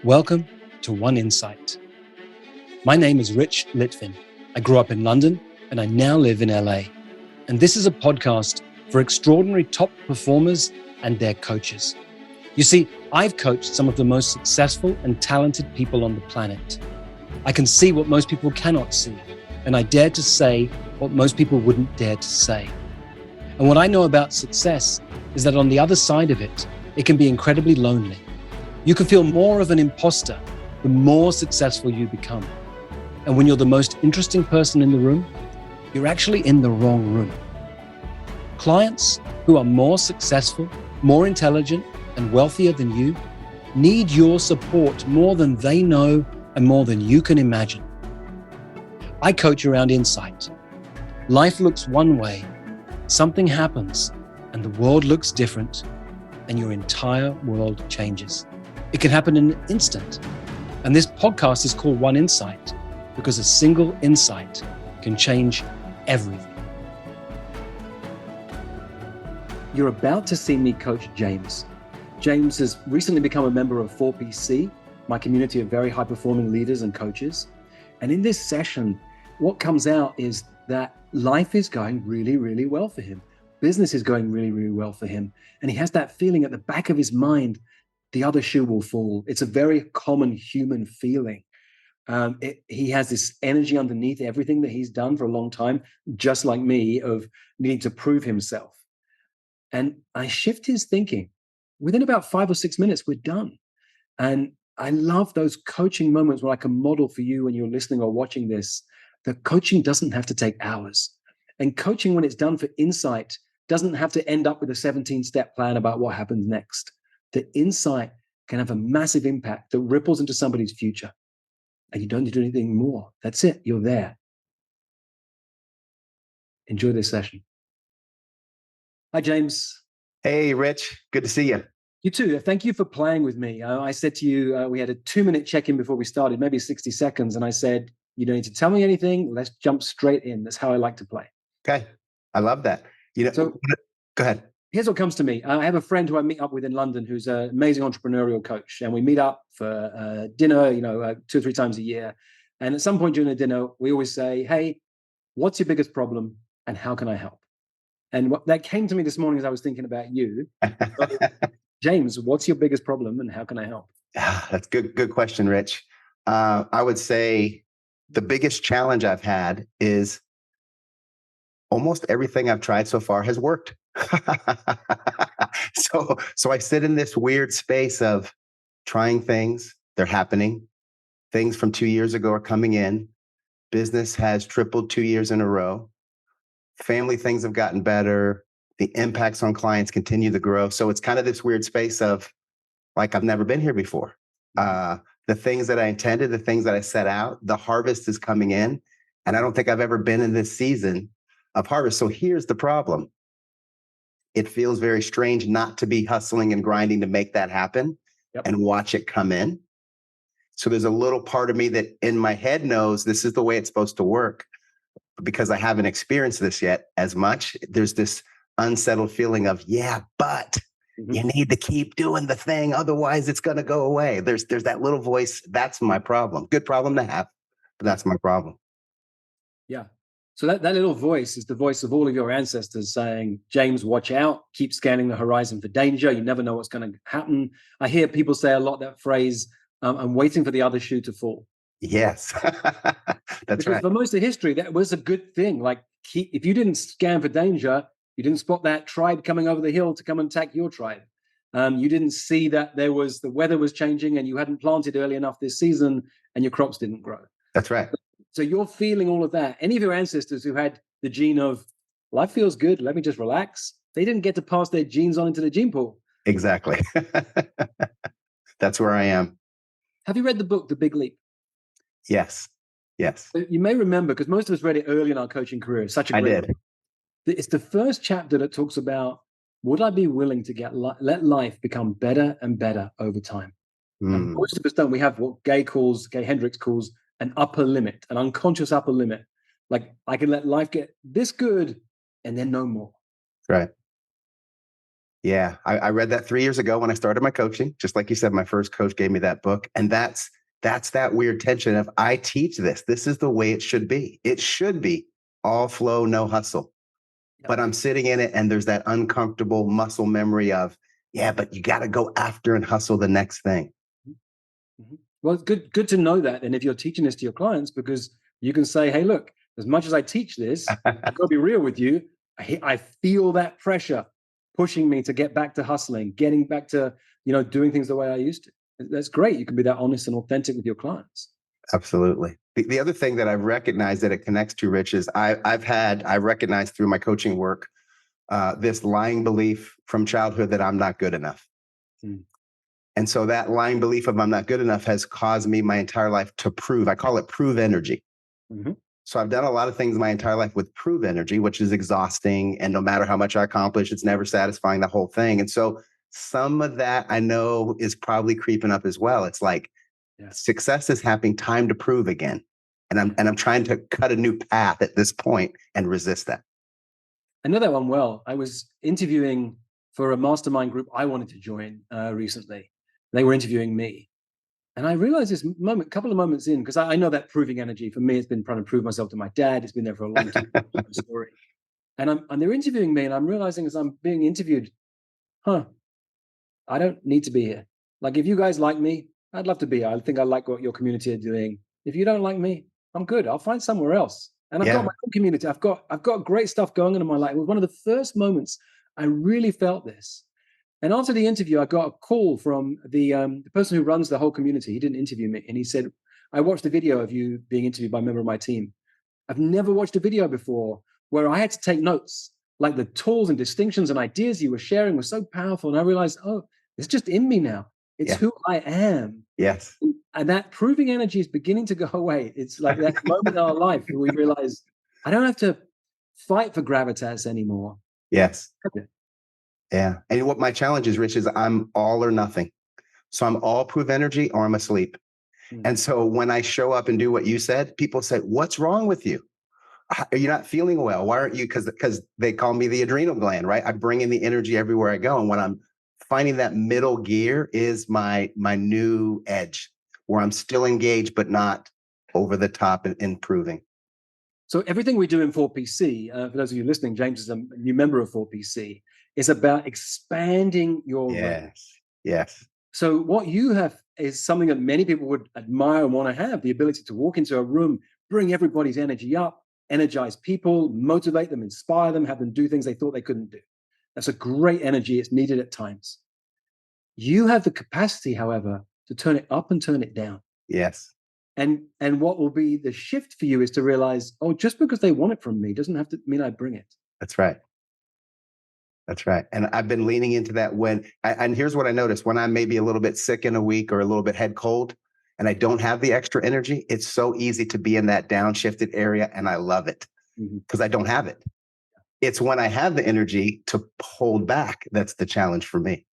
Welcome to One Insight. My name is Litvin. I grew up in London and I now live in LA. And this is a podcast for extraordinary top performers and their coaches. You see, I've coached some of the most successful and talented people on the planet. I can see what most people cannot see, and I dare to say what most people wouldn't dare to say. And what I know about success is that on the other side of it, it can be incredibly lonely. You can feel more of an imposter the more successful you become. And when you're the most interesting person in the room, you're actually in the wrong room. Clients who are more successful, more intelligent, and wealthier than you need your support more than they know and more than you can imagine. I coach around insight. Life looks one way, something happens, and the world looks different, and your entire world changes. It can happen in an instant. And this podcast is called One Insight because a single insight can change everything. You're about to see me coach James. James has recently become a member of 4PC, my community of very high-performing leaders and coaches. And in this session, what comes out is that life is going really, really well for him. Business is going really, really well for him. And he has that feeling at the back of his mind, the other shoe will fall. It's a very common human feeling. He has this energy underneath everything that he's done for a long time, just like me, of needing to prove himself. And I shift his thinking. Within about 5 or 6 minutes, we're done. And I love those coaching moments where I can model for you when you're listening or watching this. The coaching doesn't have to take hours. And coaching, when it's done for insight, doesn't have to end up with a 17-step plan about what happens next. The insight can have a massive impact that ripples into somebody's future. And you don't need to do anything more. That's it. You're there. Enjoy this session. Hi, James. Hey, Rich. Good to see you. You too. Thank you for playing with me. I said to you, we had a 2-minute check-in before we started, maybe 60 seconds. And I said, you don't need to tell me anything. Let's jump straight in. That's how I like to play. Okay. I love that. So, go ahead. Here's what comes to me. I have a friend who I meet up with in London who's an amazing entrepreneurial coach. And we meet up for dinner, 2 or 3 times a year. And at some point during the dinner, we always say, hey, what's your biggest problem and how can I help? And that came to me this morning as I was thinking about you. James, what's your biggest problem and how can I help? That's good question, Rich. I would say the biggest challenge I've had is almost everything I've tried so far has worked. So I sit in this weird space of trying things, they're happening. Things from 2 years ago are coming in. Business has tripled 2 years in a row. Family things have gotten better. The impacts on clients continue to grow. So it's kind of this weird space of like, I've never been here before. The things that I intended, the things that I set out, the harvest is coming in. And I don't think I've ever been in this season of harvest. So here's the problem. It feels very strange not to be hustling and grinding to make that happen and watch it come in. So there's a little part of me that in my head knows this is the way it's supposed to work. But because I haven't experienced this yet as much, there's this unsettled feeling of, but you need to keep doing the thing. Otherwise, it's going to go away. There's that little voice. That's my problem. Good problem to have, but that's my problem. Yeah. So that little voice is the voice of all of your ancestors saying, James, watch out, keep scanning the horizon for danger. You never know what's going to happen. I hear people say a lot that phrase, I'm waiting for the other shoe to fall. Yes, that's right. For most of history, that was a good thing. Like if you didn't scan for danger, you didn't spot that tribe coming over the hill to come and attack your tribe. You didn't see that the weather was changing and you hadn't planted early enough this season and your crops didn't grow. That's right. So you're feeling all of that. Any of your ancestors who had the gene of life feels good, let me just relax, they didn't get to pass their genes on into the gene pool. Exactly. That's where I am. Have you read the book, The Big Leap? Yes. So you may remember, because most of us read it early in our coaching career. It's such a great book. It's the first chapter that talks about, would I be willing to let life become better and better over time? And most of us don't. We have what Gay Hendricks calls an upper limit, an unconscious upper limit. Like I can let life get this good and then no more. Right. Yeah. I read that 3 years ago when I started my coaching. Just like you said, my first coach gave me that book. And that's that weird tension of I teach this. This is the way it should be. It should be all flow, no hustle. Yep. But I'm sitting in it and there's that uncomfortable muscle memory of, yeah, but you got to go after and hustle the next thing. Mm-hmm. Well, it's good to know that. And if you're teaching this to your clients, because you can say, hey, look, as much as I teach this, I've got to be real with you. I feel that pressure pushing me to get back to hustling, getting back to, doing things the way I used to. That's great. You can be that honest and authentic with your clients. Absolutely. The other thing that I've recognized that it connects to, Rich, is I recognized through my coaching work this lying belief from childhood that I'm not good enough. Mm. And so that lying belief of I'm not good enough has caused me my entire life to prove. I call it prove energy. Mm-hmm. So I've done a lot of things my entire life with prove energy, which is exhausting. And no matter how much I accomplish, it's never satisfying, the whole thing. And so some of that I know is probably creeping up as well. It's like success is happening, time to prove again. And I'm trying to cut a new path at this point and resist that. I know that one well. I was interviewing for a mastermind group I wanted to join recently. They were interviewing me. And I realized this couple of moments in, because I know that proving energy for me, it's been trying to prove myself to my dad. It's been there for a long time. Story. And they're interviewing me, and I'm realizing as I'm being interviewed, I don't need to be here. Like, if you guys like me, I'd love to be here. I think I like what your community are doing. If you don't like me, I'm good. I'll find somewhere else. And I've got my own community. I've got great stuff going on in my life. It was one of the first moments I really felt this. And after the interview, I got a call from the person who runs the whole community. He didn't interview me, and he said, "I watched a video of you being interviewed by a member of my team. I've never watched a video before where I had to take notes. Like, the tools and distinctions and ideas you were sharing were so powerful." And I realized, it's just in me now. It's who I am. Yes. And that proving energy is beginning to go away. It's like that moment in our life where we realize I don't have to fight for gravitas anymore. Yes. Yeah. And what my challenge is, Rich, is I'm all or nothing. So I'm all prove energy or I'm asleep. And so when I show up and do what you said, people say, what's wrong with you? Are you not feeling well? Why aren't you? Because they call me the adrenal gland, right? I bring in the energy everywhere I go. And when I'm finding that middle gear is my new edge where I'm still engaged, but not over the top and improving. So everything we do in 4PC, for those of you listening, James is a new member of 4PC, is about expanding your range. Yes. So what you have is something that many people would admire and want to have, the ability to walk into a room, bring everybody's energy up, energize people, motivate them, inspire them, have them do things they thought they couldn't do. That's a great energy. It's needed at times. You have the capacity, however, to turn it up and turn it down. Yes. And what will be the shift for you is to realize, just because they want it from me doesn't have to mean I bring it. That's right. That's right. And I've been leaning into that and here's what I noticed: when I'm maybe a little bit sick in a week or a little bit head cold and I don't have the extra energy, it's so easy to be in that downshifted area. And I love it because I don't have it. It's when I have the energy to hold back that's the challenge for me.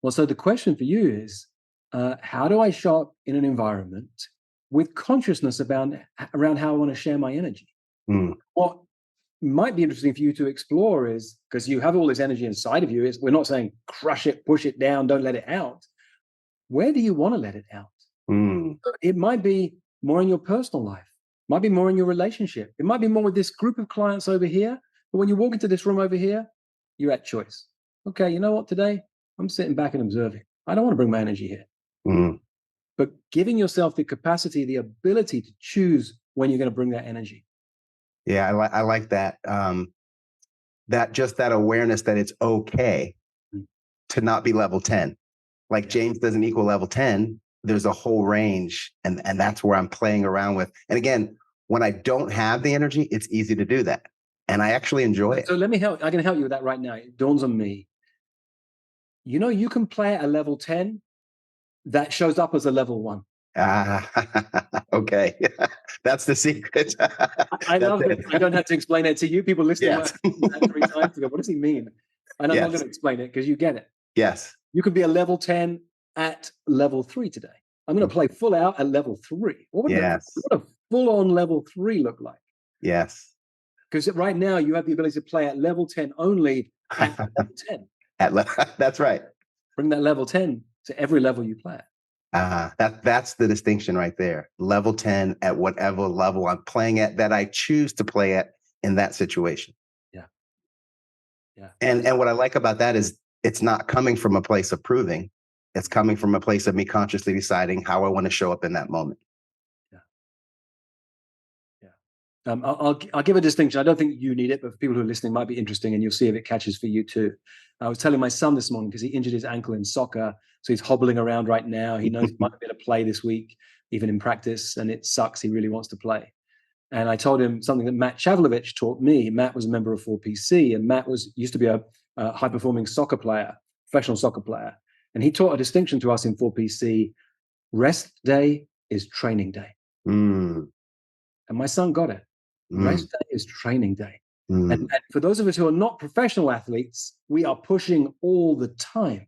Well, so the question for you is, how do I show up in an environment with consciousness around how I want to share my energy? What might be interesting for you to explore is, because you have all this energy inside of you, is we're not saying crush it, push it down, don't let it out. Where do you want to let it out? It might be more in your personal life, might be more in your relationship. It might be more with this group of clients over here. But when you walk into this room over here, you're at choice. Okay, you know what, today I'm sitting back and observing. I don't want to bring my energy here. But giving yourself the capacity, the ability to choose when you're going to bring that energy. Yeah, I like that. That awareness that it's okay to not be level 10. Like James doesn't equal level 10. There's a whole range. And that's where I'm playing around with. And again, when I don't have the energy, it's easy to do that. And I actually enjoy it. So let me help. I can help you with that right now. It dawns on me. You can play at a level 10 that shows up as a level 1. Okay. That's the secret. I love it. I don't have to explain it to you. People listening Yes. 3 times to go, what does he mean? And I'm not going to explain it because you get it. Yes. You could be a level 10 at level 3 today. I'm going to play full out at level 3. What would a full-on level 3 look like? Yes. Because right now you have the ability to play at level 10 only at level 10. That's right. Bring that level 10 to every level you play at. That's the distinction right there. Level 10 at whatever level I'm playing at that I choose to play at in that situation. Yeah. Yeah. And what I like about that is it's not coming from a place of proving. It's coming from a place of me consciously deciding how I want to show up in that moment. Yeah. Yeah. I'll give a distinction. I don't think you need it, but for people who are listening, it might be interesting, and you'll see if it catches for you too. I was telling my son this morning because he injured his ankle in soccer, so he's hobbling around right now. He knows he might be able to play this week, even in practice, and it sucks. He really wants to play. And I told him something that Matt Shavlovich taught me. Matt was a member of 4PC, and Matt used to be a high-performing soccer player, professional soccer player. And he taught a distinction to us in 4PC. Rest day is training day. Mm. And my son got it. Rest day is training day. And for those of us who are not professional athletes, we are pushing all the time.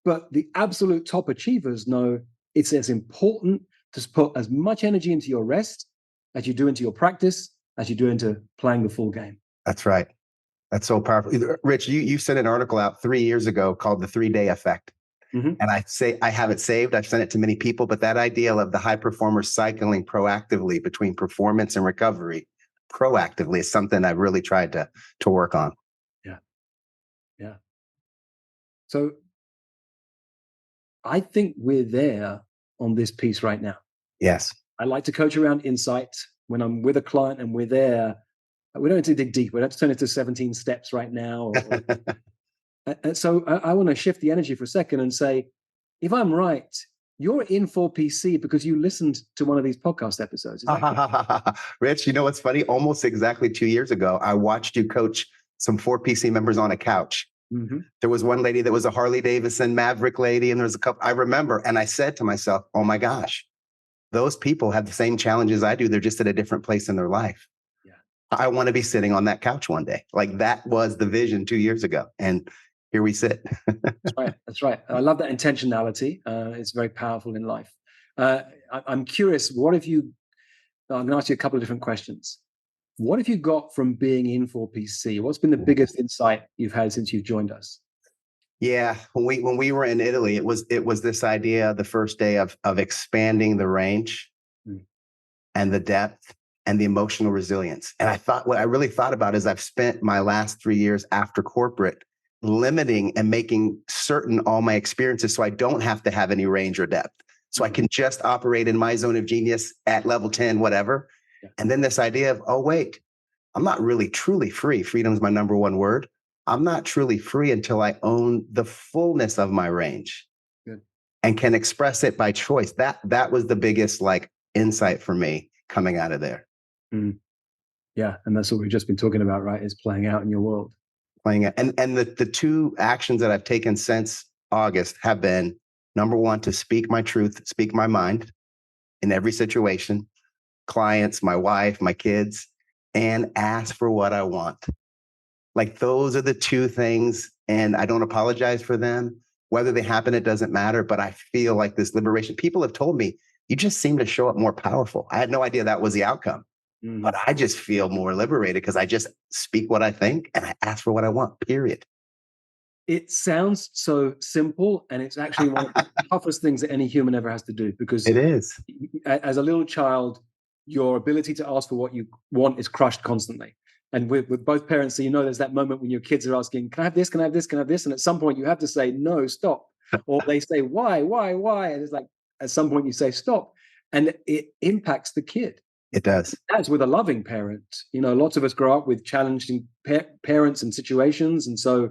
But the absolute top achievers know it's as important to put as much energy into your rest as you do into your practice, as you do into playing the full game. That's right. That's so powerful. Rich, you sent an article out 3 years ago called The 3-Day Effect. And I have it saved. I've sent it to many people, but that idea of the high performer cycling proactively between performance and recovery proactively is something I've really tried to work on. Yeah. Yeah. So I think we're there on this piece right now. Yes. I like to coach around insight. When I'm with a client and we're there, we don't have to dig deep. We don't have to turn it to 17 steps right now. And so I want to shift the energy for a second and say, if I'm right, you're in 4PC because you listened to one of these podcast episodes. Rich, you know what's funny? Almost exactly 2 years ago, I watched you coach some 4PC members on a couch. There was one lady that was a Harley Davidson Maverick lady, and there was a couple. I remember, and I said to myself, oh my gosh, those people have the same challenges I do. They're just at a different place in their life. Yeah. I want to be sitting on that couch one day. Like that was the vision 2 years ago. And here we sit. That's right. That's right. I love that intentionality. It's very powerful in life. I'm curious, I'm going to ask you a couple of different questions. What have you got from being in 4PC? What's been the biggest insight you've had since you've joined us? Yeah, when we were in Italy, it was this idea the first day of expanding the range and the depth and the emotional resilience. And what I really thought about is I've spent my last 3 years after corporate limiting and making certain all my experiences so I don't have to have any range or depth. So I can just operate in my zone of genius at level 10, whatever. Yeah. And then this idea of, oh, wait, I'm not really truly free. Freedom is my number one word. I'm not truly free until I own the fullness of my range. Good. And can express it by choice. That was the biggest insight for me coming out of there. Yeah. And that's what we've just been talking about, right? Is playing out in your world. Playing it. And the two actions that I've taken since August have been, number one, to speak my truth, speak my mind in every situation, clients, my wife, my kids, and ask for what I want. Like those are the two things. And I don't apologize for them. Whether they happen, it doesn't matter. But I feel like this liberation, people have told me, you just seem to show up more powerful. I had no idea that was the outcome. But I just feel more liberated because I just speak what I think and I ask for what I want, period. It sounds so simple, and it's actually one of the toughest things that any human ever has to do, because it is. As a little child, your ability to ask for what you want is crushed constantly. And with both parents, so there's that moment when your kids are asking, can I have this? Can I have this? Can I have this? And at some point you have to say, no, stop. Or they say, why? And it's like, at some point you say, stop. And it impacts the kid. It does. As with a loving parent, lots of us grow up with challenging parents and situations. And so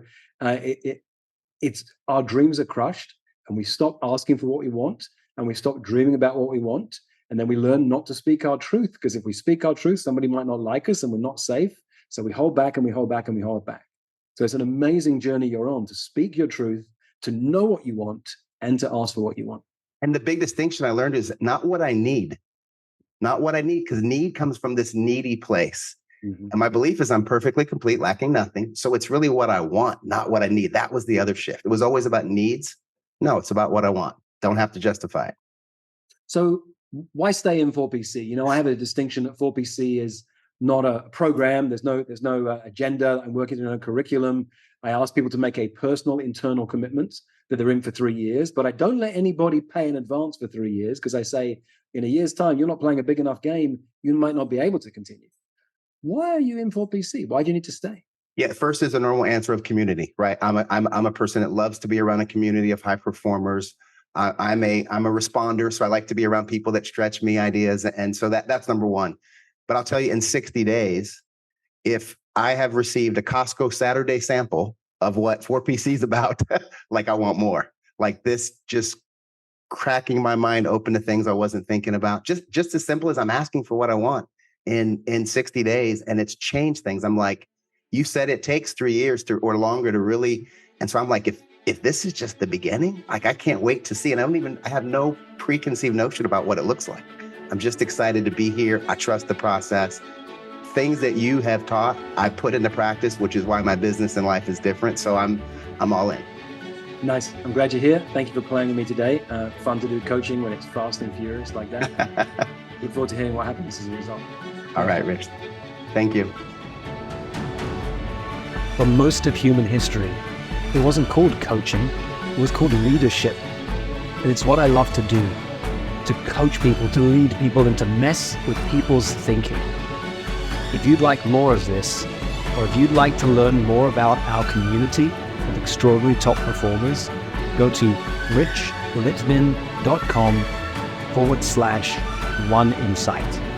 it's our dreams are crushed, and we stop asking for what we want, and we stop dreaming about what we want. And then we learn not to speak our truth, because if we speak our truth, somebody might not like us and we're not safe. So we hold back and we hold back and we hold back. So it's an amazing journey you're on, to speak your truth, to know what you want, and to ask for what you want. And the big distinction I learned is not what I need. Not what I need, because need comes from this needy place. And my belief is I'm perfectly complete, lacking nothing. So it's really what I want, not what I need. That was the other shift. It was always about needs. No, it's about what I want. Don't have to justify it. So why stay in 4PC? I have a distinction that 4PC is not a program. There's no agenda. I'm working on a curriculum. I ask people to make a personal internal commitment that they're in for 3 years, but I don't let anybody pay in advance for 3 years because I say, in a year's time, you're not playing a big enough game. You might not be able to continue. Why are you in for PC? Why do you need to stay? Yeah, first is a normal answer of community, right? I'm a person that loves to be around a community of high performers. I'm a responder, so I like to be around people that stretch me ideas, and so that's number one. But I'll tell you, in 60 days, if I have received a Costco Saturday sample of what 4PC is about, like I want more. Like this, just cracking my mind open to things I wasn't thinking about. Just as simple as I'm asking for what I want in 60 days, and it's changed things. I'm like, you said it takes 3 years or longer to really, and so I'm like, if this is just the beginning, like I can't wait to see. And I have no preconceived notion about what it looks like. I'm just excited to be here. I trust the process. Things that you have taught, I put into practice, which is why my business and life is different. So I'm all in. Nice. I'm glad you're here. Thank you for playing with me today. Fun to do coaching when it's fast and furious like that. Look forward to hearing what happens as a result. All right, Rich. Thank you. For most of human history, it wasn't called coaching. It was called leadership. And it's what I love to do, to coach people, to lead people, and to mess with people's thinking. If you'd like more of this, or if you'd like to learn more about our community of extraordinary top performers, go to richlitvin.com/oneinsight.